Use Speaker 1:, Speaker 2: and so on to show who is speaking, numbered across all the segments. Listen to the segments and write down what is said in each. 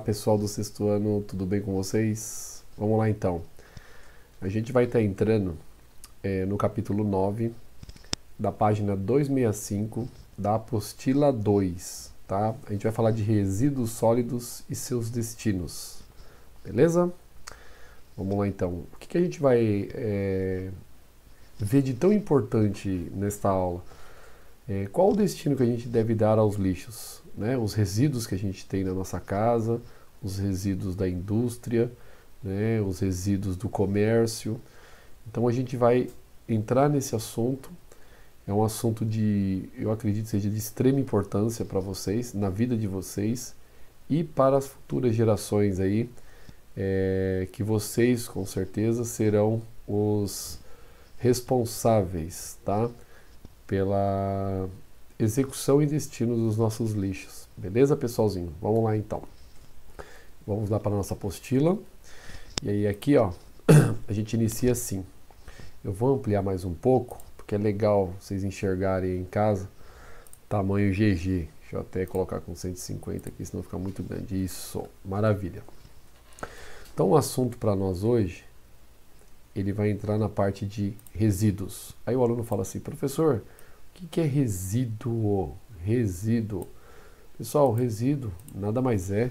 Speaker 1: pessoal do sexto ano, tudo bem com vocês? Vamos lá então. A gente vai estar entrando no capítulo 9 da página 265 da apostila 2, tá? A gente vai falar de resíduos sólidos e seus destinos, beleza? Vamos lá então. O que a gente vai ver de tão importante nesta aula? Qual o destino que a gente deve dar aos lixos? Né? Os resíduos que a gente tem na nossa casa, os resíduos da indústria, né? Os resíduos do comércio. Então a gente vai entrar nesse assunto. É um assunto eu acredito, seja de extrema importância para vocês, na vida de vocês e para as futuras gerações aí, que vocês com certeza serão os responsáveis, tá? Pela execução e destino dos nossos lixos. Beleza, pessoalzinho? Vamos lá então. Vamos lá para a nossa apostila. E aí aqui, ó, a gente inicia assim. Eu vou ampliar mais um pouco, porque é legal vocês enxergarem em casa tamanho GG. Deixa eu até colocar com 150 aqui, senão fica muito grande. Isso, maravilha. Então o assunto para nós hoje, ele vai entrar na parte de resíduos. Aí o aluno fala assim, professor, o que é resíduo? Resíduo. Pessoal, resíduo nada mais é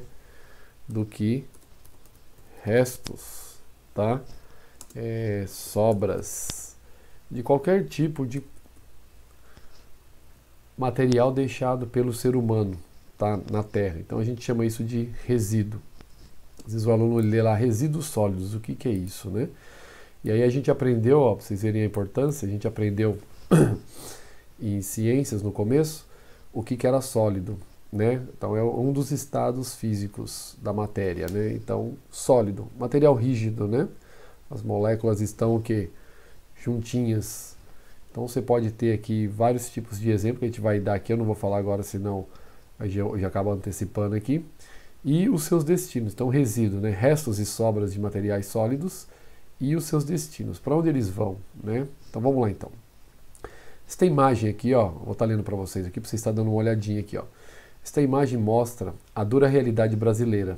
Speaker 1: do que restos, tá? Sobras de qualquer tipo de material deixado pelo ser humano, tá? Na Terra. Então a gente chama isso de resíduo. Às vezes o aluno lê lá resíduos sólidos, o que é isso, né? E aí a gente aprendeu, ó, para vocês verem a importância, a gente aprendeu em ciências no começo o que era sólido, né? Então é um dos estados físicos da matéria, né? Então sólido, material rígido, né? As moléculas estão o quê? Juntinhas. Então você pode ter aqui vários tipos de exemplo que a gente vai dar aqui, eu não vou falar agora, senão eu já acabo antecipando aqui. E os seus destinos, então resíduo, né? Restos e sobras de materiais sólidos e os seus destinos, para onde eles vão, né? Então vamos lá então. Esta imagem aqui, ó, vou estar lendo para vocês aqui, para vocês estarem dando uma olhadinha aqui, ó. Esta imagem mostra a dura realidade brasileira.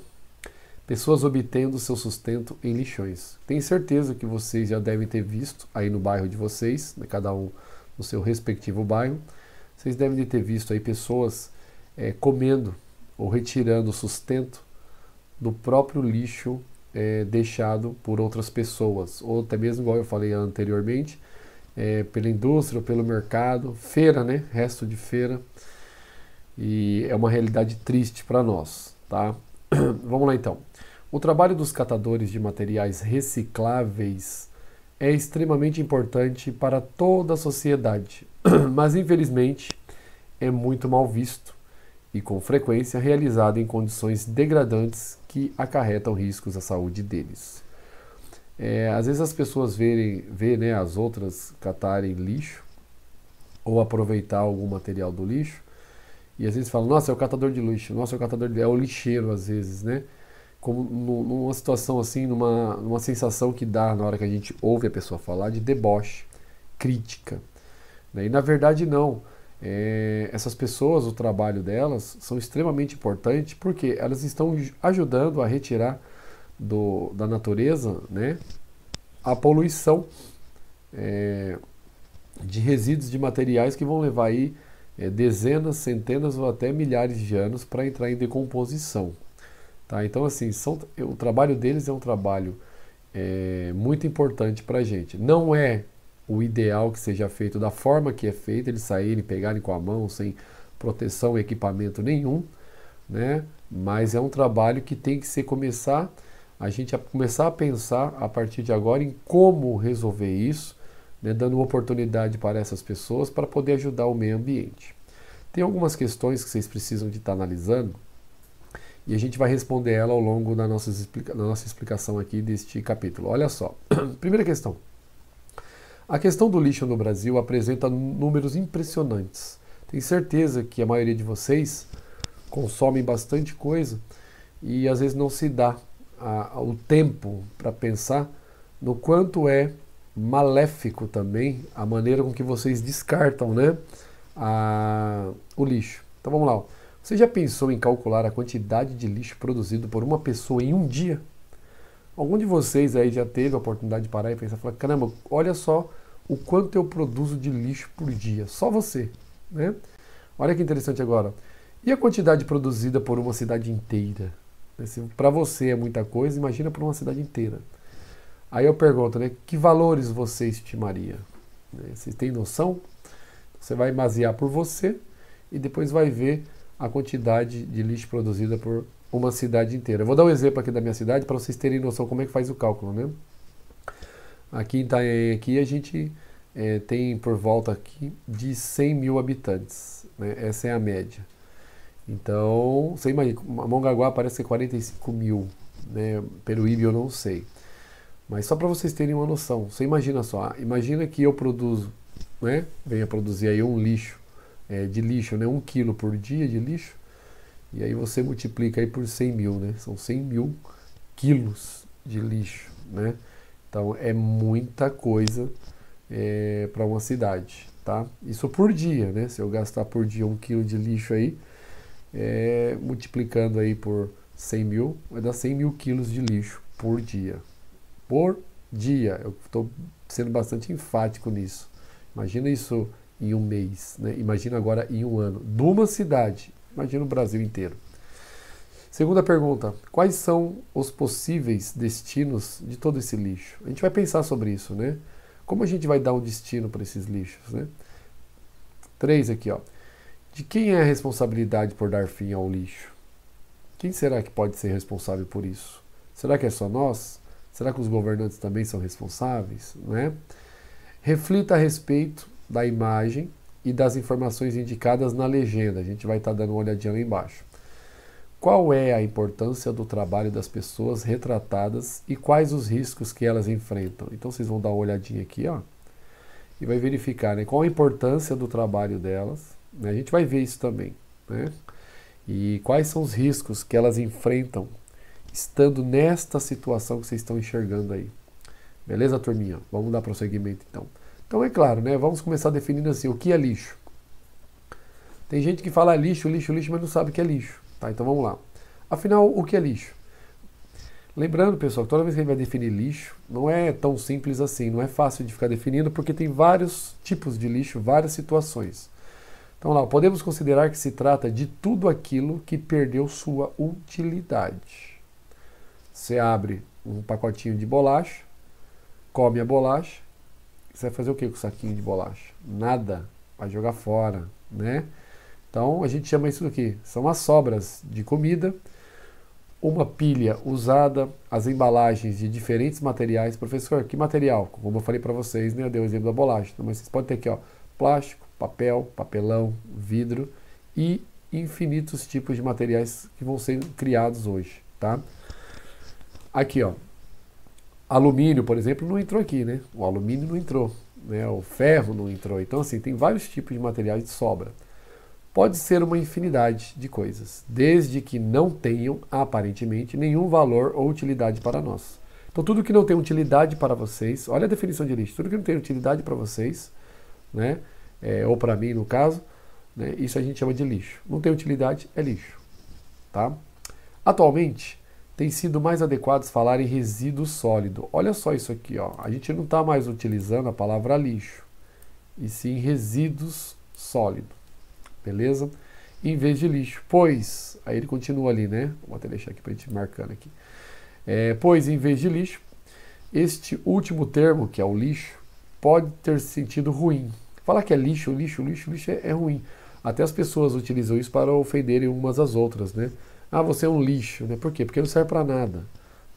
Speaker 1: Pessoas obtendo seu sustento em lixões. Tenho certeza que vocês já devem ter visto aí no bairro de vocês, né, cada um no seu respectivo bairro, vocês devem ter visto aí pessoas comendo ou retirando o sustento do próprio lixo deixado por outras pessoas, ou até mesmo, igual eu falei anteriormente, pela indústria ou pelo mercado, feira, né? Resto de feira. E é uma realidade triste para nós, tá? Vamos lá então. O trabalho dos catadores de materiais recicláveis é extremamente importante para toda a sociedade, mas infelizmente é muito mal visto e com frequência realizado em condições degradantes que acarretam riscos à saúde deles. Às vezes as pessoas vê, né, as outras catarem lixo ou aproveitar algum material do lixo e às vezes falam, nossa, é o catador de lixo, nossa, é o catador de... é o lixeiro às vezes, né? Como numa situação assim, numa sensação que dá na hora que a gente ouve a pessoa falar de deboche, crítica, né? E na verdade não. Essas pessoas, o trabalho delas são extremamente importantes porque elas estão ajudando a retirar da natureza, né, a poluição de resíduos de materiais que vão levar aí dezenas, centenas ou até milhares de anos para entrar em decomposição. Tá? Então assim, o trabalho deles é um trabalho muito importante para a gente. Não é o ideal que seja feito da forma que é feito, eles saírem, pegarem com a mão, sem proteção e equipamento nenhum, né? Mas é um trabalho que tem que a gente começar a pensar a partir de agora em como resolver isso, né? Dando uma oportunidade para essas pessoas para poder ajudar o meio ambiente. Tem algumas questões que vocês precisam de estar analisando e a gente vai responder ela ao longo da nossa explicação aqui deste capítulo. Olha só, primeira questão. A questão do lixo no Brasil apresenta números impressionantes. Tenho certeza que a maioria de vocês consomem bastante coisa e às vezes não se dá o tempo para pensar no quanto é maléfico também a maneira com que vocês descartam, né, o lixo. Então vamos lá. Você já pensou em calcular a quantidade de lixo produzido por uma pessoa em um dia? Algum de vocês aí já teve a oportunidade de parar e pensar, falar, caramba, olha só o quanto eu produzo de lixo por dia, só você, né? Olha que interessante agora. E a quantidade produzida por uma cidade inteira? Se para você é muita coisa, imagina por uma cidade inteira. Aí eu pergunto, né, que valores você estimaria? Você tem noção? Você vai basear por você e depois vai ver a quantidade de lixo produzida por uma cidade inteira. Eu vou dar um exemplo aqui da minha cidade para vocês terem noção como é que faz o cálculo, né? Aqui em Itanhaém, aqui a gente tem por volta aqui de 100 mil habitantes, né? Essa é a média. Então, você imagina, Mongaguá parece ser 45 mil, né? Peruíbe eu não sei. Mas só para vocês terem uma noção, você imagina só, imagina que eu produzo, né? Venha produzir aí um lixo, de lixo, né? 1 quilo por dia de lixo, e aí você multiplica aí por 100 mil, né? São 100 mil quilos de lixo, né? Então é muita coisa para uma cidade, tá? Isso por dia, né? Se eu gastar por dia 1 quilo de lixo aí, multiplicando aí por 100 mil, vai dar 100 mil quilos de lixo por dia. Por dia, eu estou sendo bastante enfático nisso. Imagina isso em um mês, né? Imagina agora em um ano, de uma cidade, imagina o Brasil inteiro. Segunda pergunta, quais são os possíveis destinos de todo esse lixo? A gente vai pensar sobre isso, né? Como a gente vai dar um destino para esses lixos, né? 3 aqui, ó. De quem é a responsabilidade por dar fim ao lixo? Quem será que pode ser responsável por isso? Será que é só nós? Será que os governantes também são responsáveis, né? Reflita a respeito da imagem e das informações indicadas na legenda. A gente vai estar dando uma olhadinha lá embaixo. Qual é a importância do trabalho das pessoas retratadas e quais os riscos que elas enfrentam? Então vocês vão dar uma olhadinha aqui, ó, e vai verificar, né, qual a importância do trabalho delas, né? A gente vai ver isso também, né? E quais são os riscos que elas enfrentam estando nesta situação que vocês estão enxergando aí. Beleza, turminha? Vamos dar prosseguimento então. Então é claro, né? Vamos começar definindo assim, o que é lixo? Tem gente que fala lixo, lixo, lixo, mas não sabe o que é lixo. Tá, então vamos lá. Afinal, o que é lixo? Lembrando, pessoal, que toda vez que a gente vai definir lixo, não é tão simples assim, não é fácil de ficar definindo, porque tem vários tipos de lixo, várias situações. Então lá, podemos considerar que se trata de tudo aquilo que perdeu sua utilidade. Você abre um pacotinho de bolacha, come a bolacha, você vai fazer o que com o saquinho de bolacha? Nada, vai jogar fora, né? Então a gente chama isso daqui, são as sobras de comida, uma pilha usada, as embalagens de diferentes materiais. Professor, que material? Como eu falei para vocês, né? Eu dei o exemplo da bolacha, mas vocês podem ter aqui, ó, plástico, papel, papelão, vidro e infinitos tipos de materiais que vão ser criados hoje, tá? Aqui, ó, alumínio, por exemplo, não entrou aqui, né? O alumínio não entrou, né? O ferro não entrou. Então, assim, tem vários tipos de materiais de sobra. Pode ser uma infinidade de coisas, desde que não tenham, aparentemente, nenhum valor ou utilidade para nós. Então, tudo que não tem utilidade para vocês, olha a definição de lixo, tudo que não tem utilidade para vocês, né? Ou para mim, no caso, né? Isso a gente chama de lixo. Não tem utilidade, é lixo, tá? Atualmente, tem sido mais adequado falar em resíduo sólido. Olha só isso aqui, ó. A gente não está mais utilizando a palavra lixo, e sim resíduos sólidos, beleza? Em vez de lixo, pois, aí ele continua ali, né? Vou até deixar aqui para a gente ir marcando aqui. Pois, em vez de lixo, este último termo, que é o lixo, pode ter sentido ruim. Falar que é lixo, lixo, lixo, lixo é ruim. Até as pessoas utilizam isso para ofenderem umas às outras, né? Ah, você é um lixo, né? Por quê? Porque não serve para nada,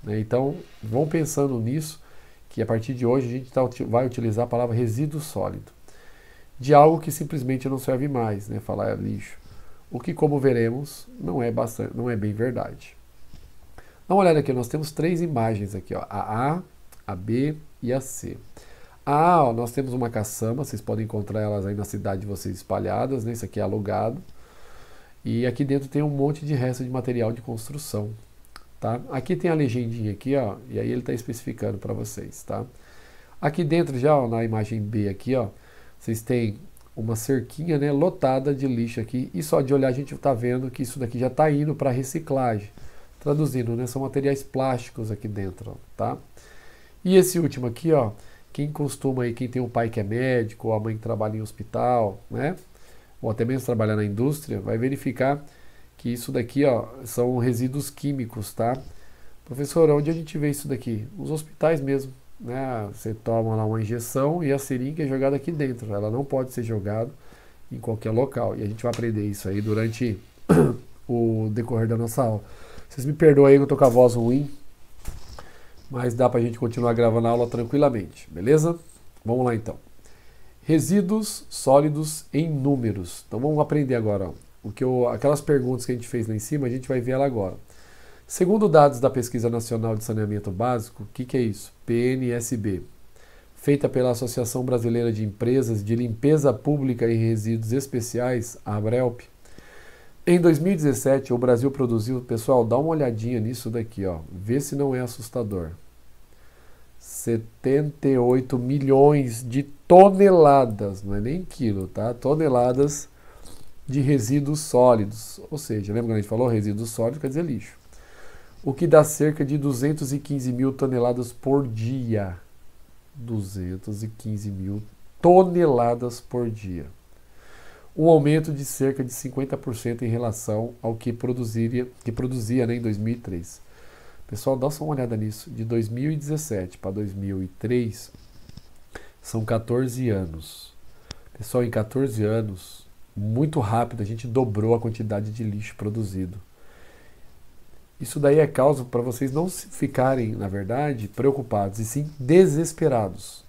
Speaker 1: né? Então, vão pensando nisso, que a partir de hoje a gente vai utilizar a palavra resíduo sólido, de algo que simplesmente não serve mais, né? Falar lixo. O que, como veremos, não é bem verdade. Dá uma olhada aqui, nós temos 3 imagens aqui, ó, a A, a B e a C. A A, ó, nós temos uma caçamba, vocês podem encontrar elas aí na cidade de vocês espalhadas, né? Isso aqui é alugado. E aqui dentro tem um monte de resto de material de construção, tá? Aqui tem a legendinha aqui, ó, e aí ele está especificando para vocês, tá? Aqui dentro já, ó, na imagem B aqui, ó, vocês têm uma cerquinha, né, lotada de lixo aqui, e só de olhar a gente está vendo que isso daqui já está indo para reciclagem. Traduzindo, né, são materiais plásticos aqui dentro, ó, tá? E esse último aqui, ó, quem costuma aí, quem tem um pai que é médico, ou a mãe que trabalha em hospital, né, ou até mesmo trabalhar na indústria, vai verificar que isso daqui, ó, são resíduos químicos, tá? Professor, onde a gente vê isso daqui? Nos hospitais mesmo, né? Você toma lá uma injeção e a seringa é jogada aqui dentro. Ela não pode ser jogada em qualquer local. E a gente vai aprender isso aí durante o decorrer da nossa aula. Vocês me perdoem aí que eu tô com a voz ruim, mas dá pra gente continuar gravando a aula tranquilamente, beleza? Vamos lá então. Resíduos sólidos em números. Então vamos aprender agora, ó. Aquelas perguntas que a gente fez lá em cima, a gente vai ver ela agora. Segundo dados da Pesquisa Nacional de Saneamento Básico, o que é isso? PNSB, feita pela Associação Brasileira de Empresas de Limpeza Pública e Resíduos Especiais, a ABRELP, em 2017 o Brasil produziu, pessoal, dá uma olhadinha nisso daqui, ó, vê se não é assustador, 78 milhões de toneladas, não é nem quilo, tá? Toneladas de resíduos sólidos, ou seja, lembra quando a gente falou resíduos sólidos, quer dizer lixo. O que dá cerca de 215 mil toneladas por dia. 215 mil toneladas por dia. Um aumento de cerca de 50% em relação ao que produzia, né, em 2003. Pessoal, dá só uma olhada nisso. De 2017 para 2003, são 14 anos. Pessoal, em 14 anos, muito rápido, a gente dobrou a quantidade de lixo produzido. Isso daí é causa para vocês não ficarem, na verdade, preocupados, e sim desesperados.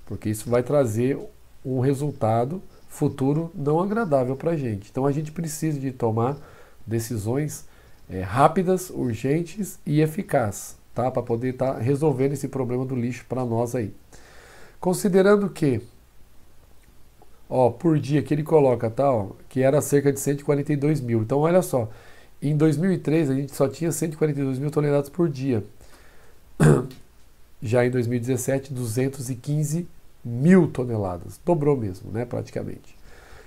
Speaker 1: Porque isso vai trazer um resultado futuro não agradável para a gente. Então a gente precisa de tomar decisões rápidas, urgentes e eficazes, tá? Para poder estar resolvendo esse problema do lixo para nós aí. Considerando que, ó, por dia que ele coloca, tá, ó, que era cerca de 142 mil. Então olha só, em 2003 a gente só tinha 142 mil toneladas por dia. Já em 2017, 215 mil toneladas. Dobrou mesmo, né, praticamente.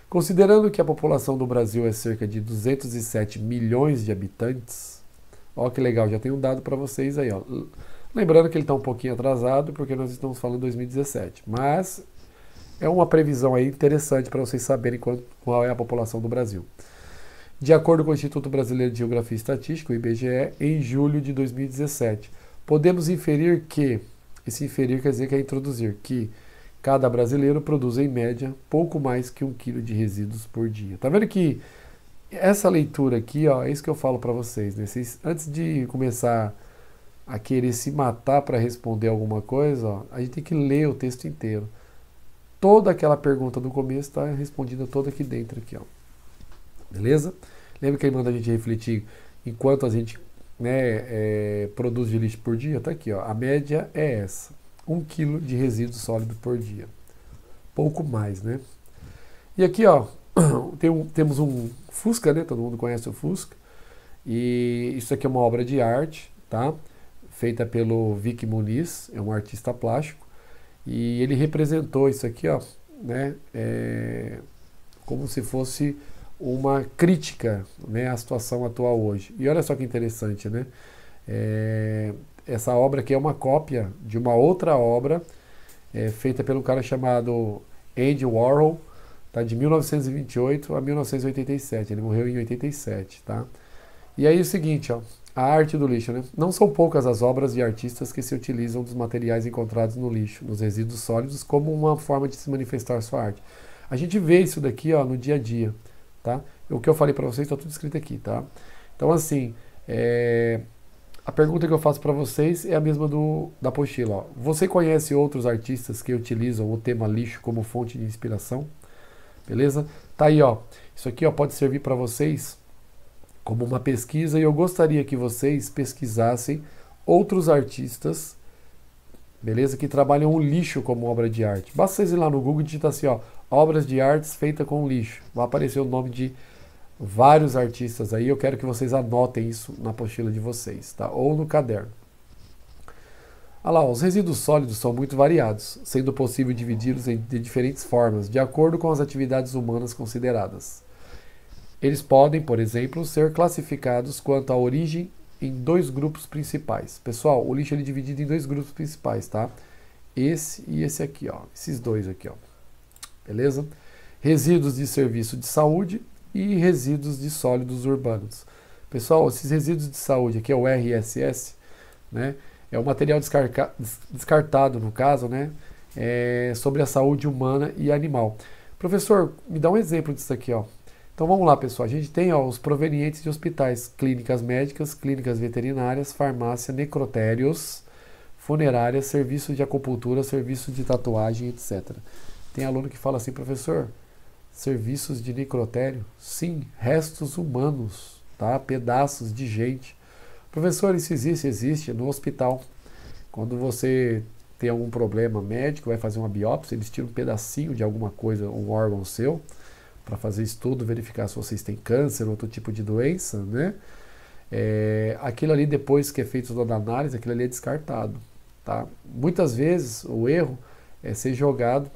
Speaker 1: Considerando que a população do Brasil é cerca de 207 milhões de habitantes, ó que legal, já tem um dado para vocês aí, ó. Lembrando que ele está um pouquinho atrasado, porque nós estamos falando em 2017, mas é uma previsão aí interessante para vocês saberem qual é a população do Brasil. De acordo com o Instituto Brasileiro de Geografia e Estatística, o IBGE, em julho de 2017, podemos inferir que, esse inferir quer dizer que é introduzir, que cada brasileiro produz, em média, pouco mais que 1 quilo de resíduos por dia. Tá vendo que essa leitura aqui, ó, é isso que eu falo para vocês, né? Vocês, antes de começar a querer se matar para responder alguma coisa, ó, a gente tem que ler o texto inteiro. Toda aquela pergunta do começo está respondida toda aqui dentro, aqui, ó. Beleza? Lembra que ele manda a gente refletir enquanto a gente, né, produz de lixo por dia? Tá aqui, ó. A média é essa. 1 quilo de resíduo sólido por dia. Pouco mais, né? E aqui, ó, temos um Fusca, né? Todo mundo conhece o Fusca. E isso aqui é uma obra de arte, tá? Feita pelo Vic Muniz, é um artista plástico. E ele representou isso aqui, ó, né? Como se fosse uma crítica, né, à situação atual hoje. E olha só que interessante, né? Essa obra aqui é uma cópia de uma outra obra feita por um cara chamado Andy Warhol, tá? De 1928 a 1987. Ele morreu em 87, tá? E aí é o seguinte, ó, a arte do lixo, né? Não são poucas as obras de artistas que se utilizam dos materiais encontrados no lixo, nos resíduos sólidos, como uma forma de se manifestar sua arte. A gente vê isso daqui, ó, no dia a dia, tá? O que eu falei para vocês está tudo escrito aqui, tá? Então, assim, a pergunta que eu faço para vocês é a mesma da apostila, ó. Você conhece outros artistas que utilizam o tema lixo como fonte de inspiração? Beleza? Tá aí, ó. Isso aqui, ó, pode servir para vocês como uma pesquisa, e eu gostaria que vocês pesquisassem outros artistas, beleza? Que trabalham o lixo como obra de arte. Basta vocês ir lá no Google e digitar assim, ó, obras de artes feitas com lixo. Vai aparecer o nome de vários artistas aí. Eu quero que vocês anotem isso na apostila de vocês, tá? Ou no caderno. Olha lá, os resíduos sólidos são muito variados, sendo possível dividi-los de diferentes formas, de acordo com as atividades humanas consideradas. Eles podem, por exemplo, ser classificados quanto à origem em dois grupos principais. Pessoal, o lixo é dividido em dois grupos principais, tá? Esse e esse aqui, ó. Esses dois aqui, ó. Beleza? Resíduos de serviço de saúde e resíduos de sólidos urbanos. Pessoal, esses resíduos de saúde aqui é o RSS, né? É o material descartado, no caso, né? Sobre a saúde humana e animal. Professor, me dá um exemplo disso aqui, ó. Então vamos lá, pessoal. A gente tem, ó, os provenientes de hospitais, clínicas médicas, clínicas veterinárias, farmácia, necrotérios, funerárias, serviços de acupuntura, serviços de tatuagem, etc. Tem aluno que fala assim, professor, serviços de necrotério? Sim, restos humanos, tá? Pedaços de gente. Professor, isso existe? Existe no hospital. Quando você tem algum problema médico, vai fazer uma biópsia, eles tiram um pedacinho de alguma coisa, um órgão seu, para fazer estudo, verificar se vocês têm câncer ou outro tipo de doença, né? Aquilo ali, depois que é feito toda a análise, aquilo ali é descartado, tá? Muitas vezes o erro é ser jogado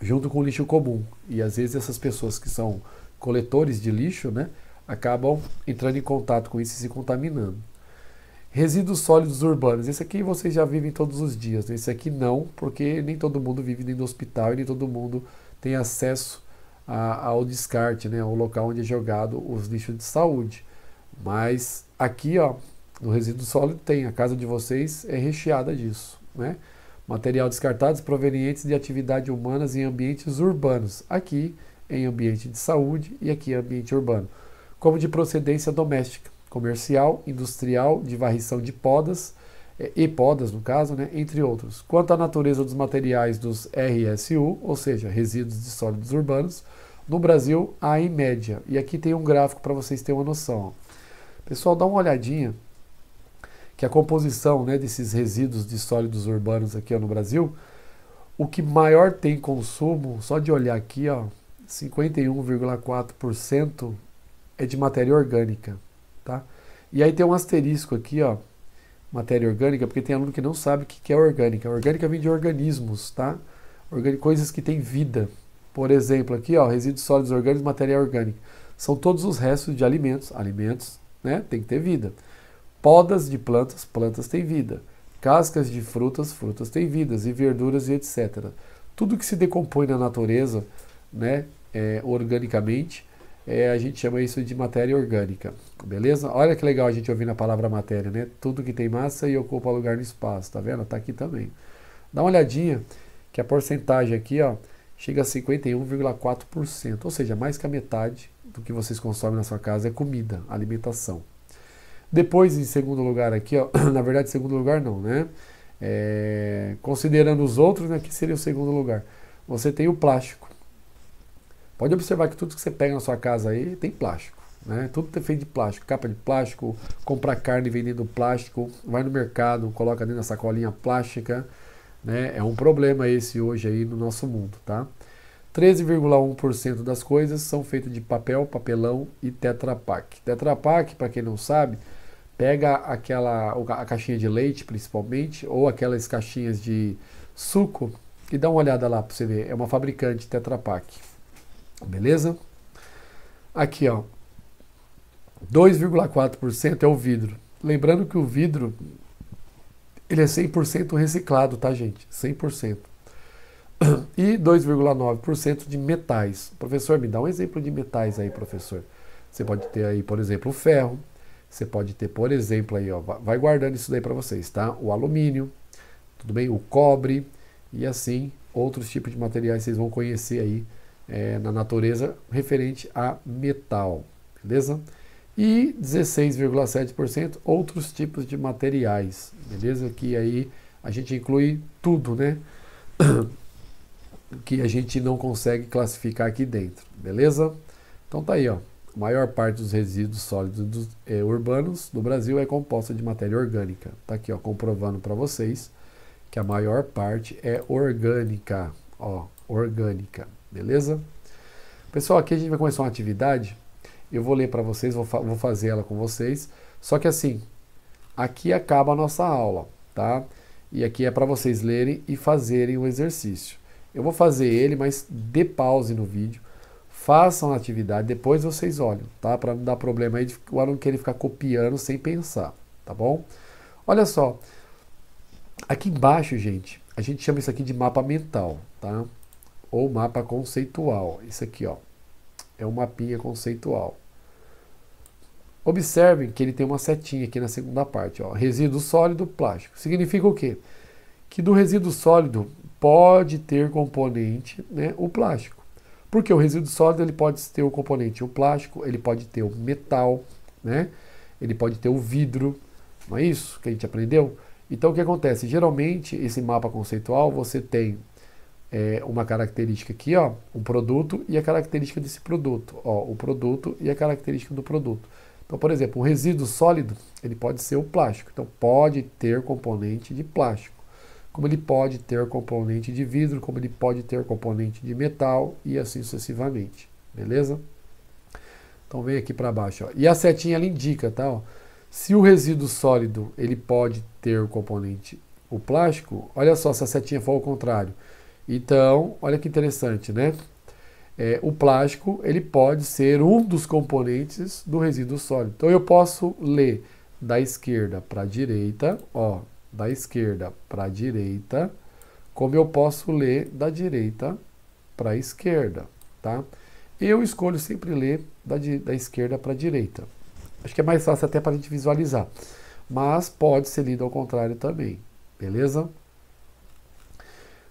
Speaker 1: junto com o lixo comum, e às vezes essas pessoas que são coletores de lixo, né, acabam entrando em contato com isso e se contaminando. Resíduos sólidos urbanos, esse aqui vocês já vivem todos os dias, né? Esse aqui não, porque nem todo mundo vive dentro do hospital e nem todo mundo tem acesso ao descarte, né, ao local onde é jogado os lixos de saúde. Mas aqui, ó, no resíduo sólido tem, a casa de vocês é recheada disso, né? Material descartados provenientes de atividades humanas em ambientes urbanos, aqui em ambiente de saúde e aqui em ambiente urbano, como de procedência doméstica, comercial, industrial, de varrição de podas, e podas no caso, né, entre outros. Quanto à natureza dos materiais dos RSU, ou seja, resíduos de sólidos urbanos, no Brasil há em média, e aqui tem um gráfico para vocês terem uma noção. Pessoal, dá uma olhadinha que a composição, né, desses resíduos de sólidos urbanos aqui, ó, no Brasil, o que maior tem consumo, só de olhar aqui, ó, 51,4% é de matéria orgânica, tá? E aí tem um asterisco aqui, ó, matéria orgânica, porque tem aluno que não sabe o que é orgânica. A orgânica vem de organismos, tá? Coisas que têm vida. Por exemplo, aqui, ó, resíduos sólidos orgânicos, matéria orgânica. São todos os restos de alimentos, né? Tem que ter vida. Podas de plantas, plantas têm vida. Cascas de frutas, frutas têm vidas. E verduras e etc. Tudo que se decompõe na natureza, né, organicamente, a gente chama isso de matéria orgânica, beleza? Olha que legal a gente ouvindo a palavra matéria, né? Tudo que tem massa e ocupa lugar no espaço, tá vendo? Tá aqui também. Dá uma olhadinha que a porcentagem aqui, ó, chega a 51,4%, ou seja, mais que a metade do que vocês consomem na sua casa é comida, alimentação. Depois, em segundo lugar aqui, ó, na verdade, em segundo lugar não, né? Considerando os outros, né, que seria o segundo lugar, você tem o plástico. Pode observar que tudo que você pega na sua casa aí tem plástico, né? Tudo é feito de plástico, capa de plástico, comprar carne vendendo plástico, vai no mercado, coloca dentro da sacolinha plástica, né? É um problema esse hoje aí no nosso mundo, tá? 13,1% das coisas são feitas de papel, papelão e Tetra Pak. Tetra Pak, para quem não sabe, pega a caixinha de leite, principalmente, ou aquelas caixinhas de suco, e dá uma olhada lá para você ver. É uma fabricante Tetra Pak. Beleza? Aqui, ó, 2,4% é o vidro. Lembrando que o vidro, ele é 100% reciclado, tá, gente? 100%. E 2,9% de metais. Professor, me dá um exemplo de metais aí, professor. Você pode ter aí, por exemplo, o ferro. Você pode ter, por exemplo, aí, ó, vai guardando isso daí para vocês, tá? O alumínio, tudo bem? O cobre e assim, outros tipos de materiais vocês vão conhecer aí na natureza referente a metal, beleza? E 16,7% outros tipos de materiais, beleza? Que aí a gente inclui tudo, né? Que a gente não consegue classificar aqui dentro, beleza? Então tá aí, ó. A maior parte dos resíduos sólidos urbanos do Brasil é composta de matéria orgânica. Tá aqui, ó, comprovando para vocês que a maior parte é orgânica, ó, orgânica, beleza? Pessoal, aqui a gente vai começar uma atividade, eu vou ler para vocês, vou fazer ela com vocês, só que assim, aqui acaba a nossa aula, tá? E aqui é para vocês lerem e fazerem o exercício. Eu vou fazer ele, mas dê pause no vídeo, façam a atividade, depois vocês olham, tá? Para não dar problema aí de o aluno querer ficar copiando sem pensar, tá bom? Olha só, aqui embaixo, gente, a gente chama isso aqui de mapa mental, tá? Ou mapa conceitual. Isso aqui, ó, é um mapinha conceitual. Observem que ele tem uma setinha aqui na segunda parte, ó, resíduo sólido, plástico. Significa o quê? Que do resíduo sólido pode ter componente, né, o plástico. Porque o resíduo sólido ele pode ter o componente o plástico, ele pode ter o metal, né? Ele pode ter o vidro, não é isso que a gente aprendeu? Então o que acontece? Geralmente esse mapa conceitual você tem uma característica aqui, ó, um produto e a característica desse produto, ó, o produto e a característica do produto. Então, por exemplo, o resíduo sólido ele pode ser o plástico, então pode ter componente de plástico. Como ele pode ter componente de vidro, como ele pode ter componente de metal e assim sucessivamente, beleza? Então vem aqui para baixo, ó. E a setinha ela indica, tá? Ó, se o resíduo sólido ele pode ter o componente o plástico, olha só se a setinha for ao contrário. Então, olha que interessante, né? O plástico ele pode ser um dos componentes do resíduo sólido. Então eu posso ler da esquerda para a direita, ó, da esquerda para a direita, como eu posso ler da direita para a esquerda, tá? Eu escolho sempre ler da esquerda para a direita. Acho que é mais fácil até para a gente visualizar, mas pode ser lido ao contrário também, beleza?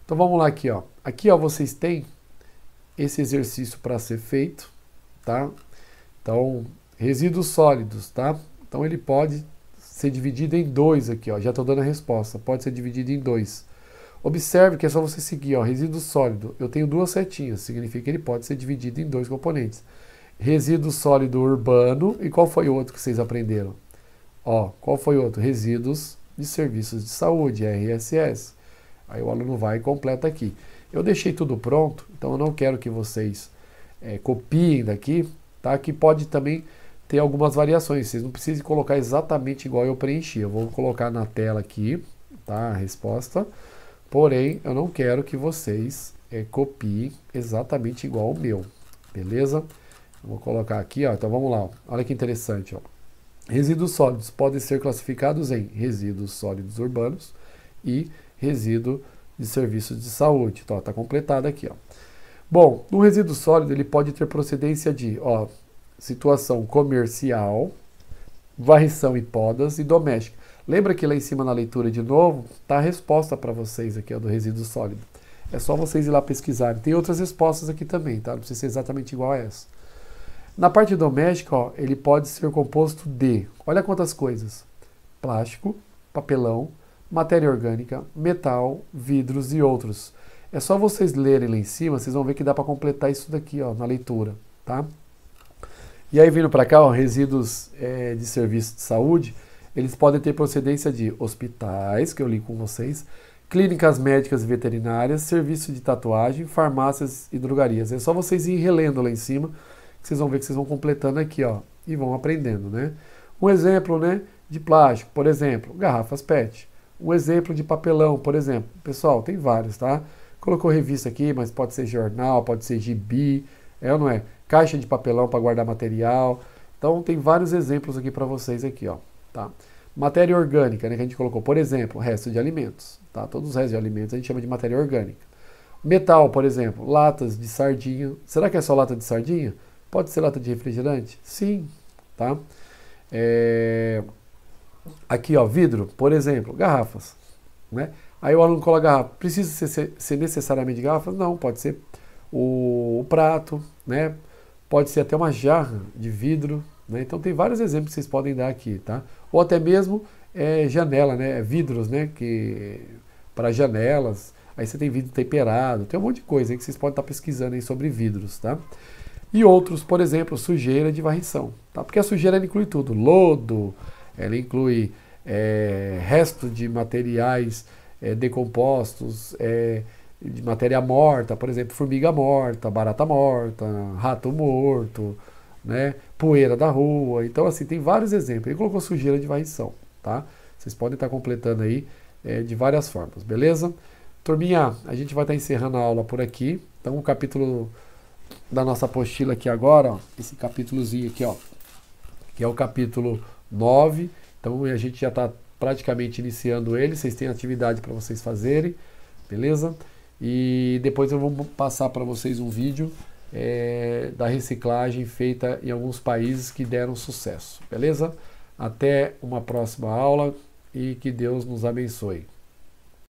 Speaker 1: Então vamos lá aqui, ó. Aqui, ó, vocês têm esse exercício para ser feito, tá? Então, resíduos sólidos, tá? Então ele pode ser dividido em dois aqui, ó. Já estou dando a resposta. Pode ser dividido em dois. Observe que é só você seguir, ó. Resíduo sólido. Eu tenho duas setinhas. Significa que ele pode ser dividido em dois componentes. Resíduo sólido urbano. E qual foi o outro que vocês aprenderam? Ó, qual foi o outro? Resíduos de serviços de saúde, RSS. Aí o aluno vai e completa aqui. Eu deixei tudo pronto, então eu não quero que vocês copiem daqui, tá? Que pode também ter algumas variações. Vocês não precisam colocar exatamente igual eu preenchi. Eu vou colocar na tela aqui, tá? A resposta. Porém, eu não quero que vocês copiem exatamente igual o meu, beleza? Eu vou colocar aqui, ó. Então vamos lá. Ó. Olha que interessante, ó. Resíduos sólidos podem ser classificados em resíduos sólidos urbanos e resíduo de serviços de saúde. Então, está completado aqui, ó. Bom, no resíduo sólido ele pode ter procedência de, ó, situação comercial, varrição e podas e doméstica. Lembra que lá em cima na leitura de novo está a resposta para vocês aqui, ó, do resíduo sólido. É só vocês ir lá pesquisarem. Tem outras respostas aqui também, tá? Não precisa ser exatamente igual a essa. Na parte doméstica, ó, ele pode ser composto de, olha quantas coisas: plástico, papelão, matéria orgânica, metal, vidros e outros. É só vocês lerem lá em cima, vocês vão ver que dá para completar isso daqui, ó, na leitura, tá? E aí vindo para cá, ó, resíduos de serviço de saúde, eles podem ter procedência de hospitais, que eu li com vocês, clínicas médicas e veterinárias, serviço de tatuagem, farmácias e drogarias. É só vocês irem relendo lá em cima, que vocês vão ver que vocês vão completando aqui, ó, e vão aprendendo, né? Um exemplo, né, de plástico, por exemplo, garrafas PET. Um exemplo de papelão, por exemplo. Pessoal, tem vários, tá? Colocou revista aqui, mas pode ser jornal, pode ser gibi, ou não é? Caixa de papelão para guardar material. Então, tem vários exemplos aqui para vocês aqui, ó, tá? Matéria orgânica, né, que a gente colocou, por exemplo, resto de alimentos, tá? Todos os restos de alimentos a gente chama de matéria orgânica. Metal, por exemplo, latas de sardinha. Será que é só lata de sardinha? Pode ser lata de refrigerante? Sim, tá? Aqui, ó, vidro, por exemplo, garrafas, né? Aí o aluno coloca garrafa. Precisa ser necessariamente garrafas? Não, pode ser o prato, né? Pode ser até uma jarra de vidro, né? Então tem vários exemplos que vocês podem dar aqui, tá? Ou até mesmo janela, né? Vidros, né? Que para janelas. Aí você tem vidro temperado, tem um monte de coisa aí que vocês podem estar pesquisando aí sobre vidros, tá? E outros, por exemplo, sujeira de varrição, tá? Porque a sujeira ela inclui tudo, lodo, ela inclui resto de materiais decompostos, de matéria morta, por exemplo, formiga morta, barata morta, rato morto, né? Poeira da rua. Então, assim, tem vários exemplos. Ele colocou sujeira de varrição, tá? Vocês podem estar completando aí de várias formas, beleza? Turminha, a gente vai estar encerrando a aula por aqui. Então o capítulo da nossa apostila aqui agora, ó, esse capítulozinho aqui, ó, que é o capítulo 9. Então a gente já está praticamente iniciando ele. Vocês têm atividade para vocês fazerem, beleza? E depois eu vou passar para vocês um vídeo da reciclagem feita em alguns países que deram sucesso, beleza? Até uma próxima aula e que Deus nos abençoe.